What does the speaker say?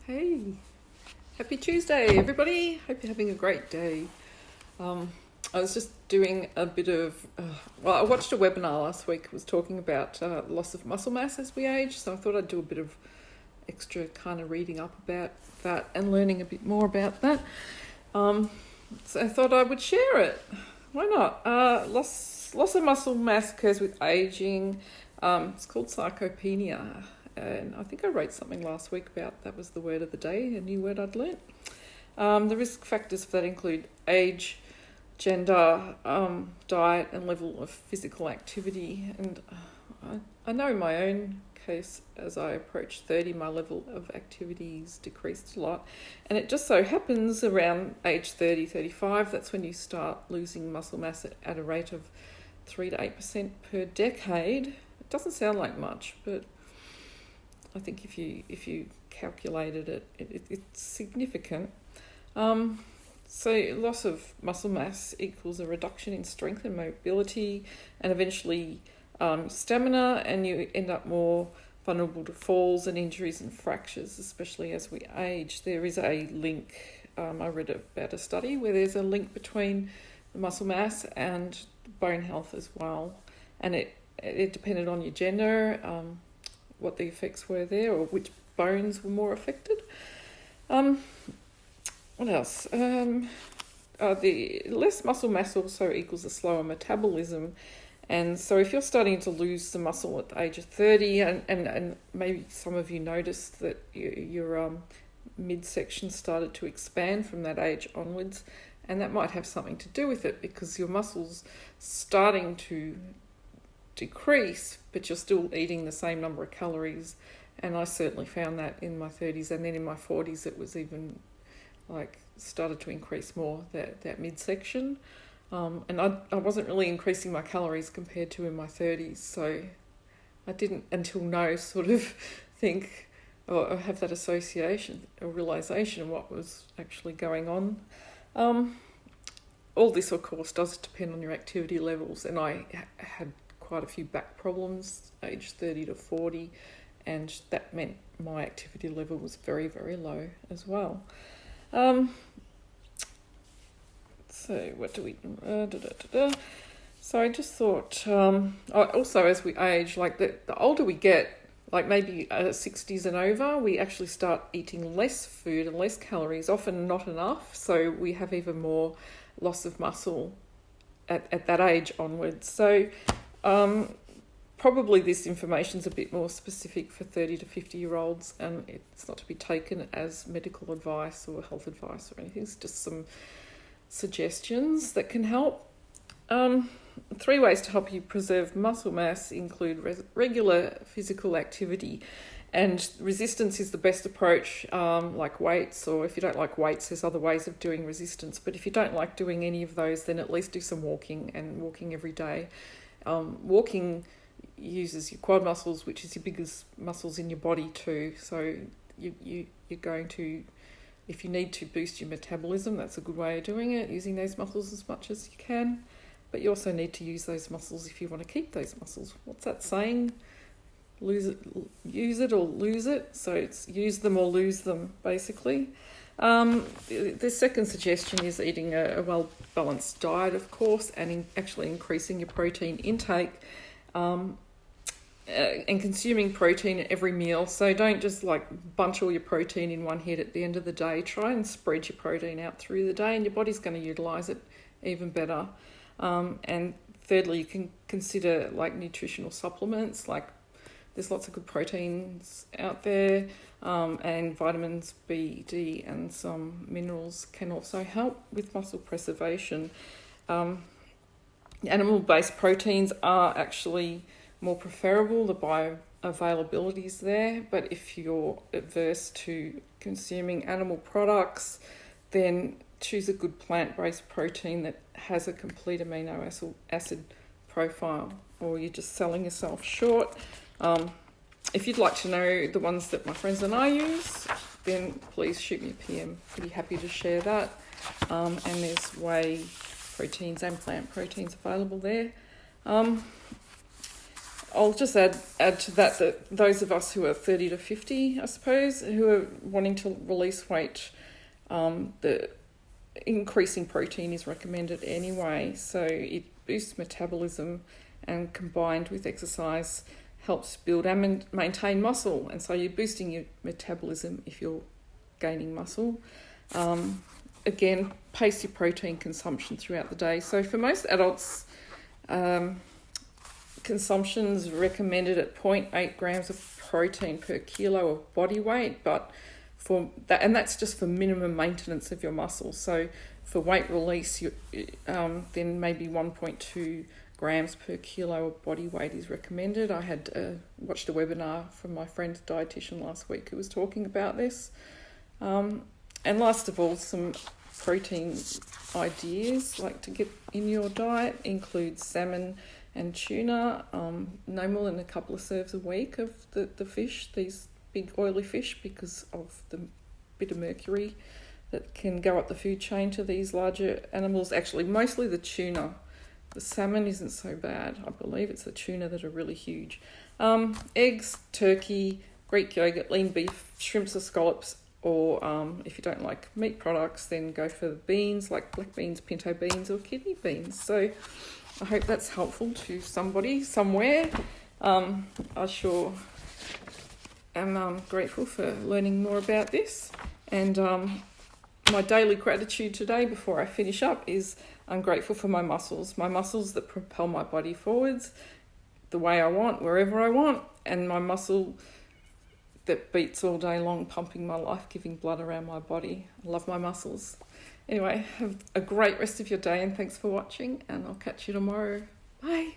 Hey, happy Tuesday, everybody. Hope you're having a great day. I was just doing a bit of, I watched a webinar last week. It was talking about loss of muscle mass as we age, so I thought I'd do a bit of extra kind of reading up about that and learning a bit more about that. So I thought I would share it. Why not? Loss of muscle mass occurs with aging. It's called sarcopenia. And I think I wrote something last week about that was the word of the day, a new word I'd learnt. The risk factors for that include age, gender, diet, and level of physical activity. And I know in my own case, as I approached 30, my level of activities decreased a lot. And it just so happens around age 30, 35, that's when you start losing muscle mass at a rate of 3 to 8% per decade. It doesn't sound like much, but I think if you calculated it, it's significant. So loss of muscle mass equals a reduction in strength and mobility, and eventually stamina, and you end up more vulnerable to falls and injuries and fractures, especially as we age. There is a link. I read about a study where there's a link between the muscle mass and bone health as well, and it depended on your gender. What the effects were there, or which bones were more affected. What else? The less muscle mass also equals a slower metabolism. And so if you're starting to lose the muscle at the age of 30, and maybe some of you noticed that your midsection started to expand from that age onwards, and that might have something to do with it because your muscle's starting to decrease, but you're still eating the same number of calories. And I certainly found that in my 30s, and then in my 40s it was even started to increase more, that midsection. And I wasn't really increasing my calories compared to in my 30s, so I didn't until now sort of think or have that association or realisation of what was actually going on. All this, of course, does depend on your activity levels, and I had quite a few back problems age 30 to 40, and that meant my activity level was very, very low as well. So what do we so I just thought also as we age, the older we get, maybe 60s and over, we actually start eating less food and less calories, often not enough, so we have even more loss of muscle at that age onwards. So probably this information is a bit more specific for 30 to 50-year-olds, and it's not to be taken as medical advice or health advice or anything. It's just some suggestions that can help. 3 ways to help you preserve muscle mass include regular physical activity, and resistance is the best approach, like weights, or if you don't like weights, there's other ways of doing resistance. But if you don't like doing any of those, then at least do some walking, and walking every day. Walking uses your quad muscles, which is your biggest muscles in your body too. So you're going to, if you need to boost your metabolism, that's a good way of doing it, using those muscles as much as you can. But you also need to use those muscles if you want to keep those muscles. What's that saying? Use it or lose it. So it's use them or lose them, basically. The second suggestion is eating a well-balanced diet, of course, and actually increasing your protein intake, and consuming protein at every meal. So don't just bunch all your protein in one hit at the end of the day. Try and spread your protein out through the day, and your body's going to utilise it even better. And thirdly, you can consider nutritional supplements. There's lots of good proteins out there, and vitamins B, D, and some minerals can also help with muscle preservation. Animal-based proteins are actually more preferable. The bioavailability is there, but if you're averse to consuming animal products, then choose a good plant-based protein that has a complete amino acid profile, or you're just selling yourself short. If you'd like to know the ones that my friends and I use, then please shoot me a PM. Pretty happy to share that. And there's whey proteins and plant proteins available there. I'll just add to that those of us who are 30 to 50, I suppose, who are wanting to release weight, the increasing protein is recommended anyway. So it boosts metabolism, and combined with exercise helps build and maintain muscle. And so you're boosting your metabolism if you're gaining muscle. Again, pace your protein consumption throughout the day. So for most adults, consumption is recommended at 0.8 grams of protein per kilo of body weight, but for that, and that's just for minimum maintenance of your muscles. So for weight release, then maybe 1.2 grams per kilo of body weight is recommended. I had watched a webinar from my friend dietitian last week who was talking about this. And last of all, some protein ideas like to get in your diet include salmon and tuna, no more than a couple of serves a week of the fish, these big oily fish, because of the bit of mercury that can go up the food chain to these larger animals. Actually, mostly the tuna. The salmon isn't so bad. I believe it's the tuna that are really huge. Eggs, turkey, Greek yogurt, lean beef, shrimps or scallops, or if you don't like meat products, then go for beans like black beans, pinto beans, or kidney beans. So I hope that's helpful to somebody somewhere. I sure am grateful for learning more about this. And my daily gratitude today before I finish up is I'm grateful for my muscles that propel my body forwards the way I want, wherever I want, and my muscle that beats all day long, pumping my life-giving blood around my body. I love my muscles. Anyway, have a great rest of your day, and thanks for watching, and I'll catch you tomorrow. Bye.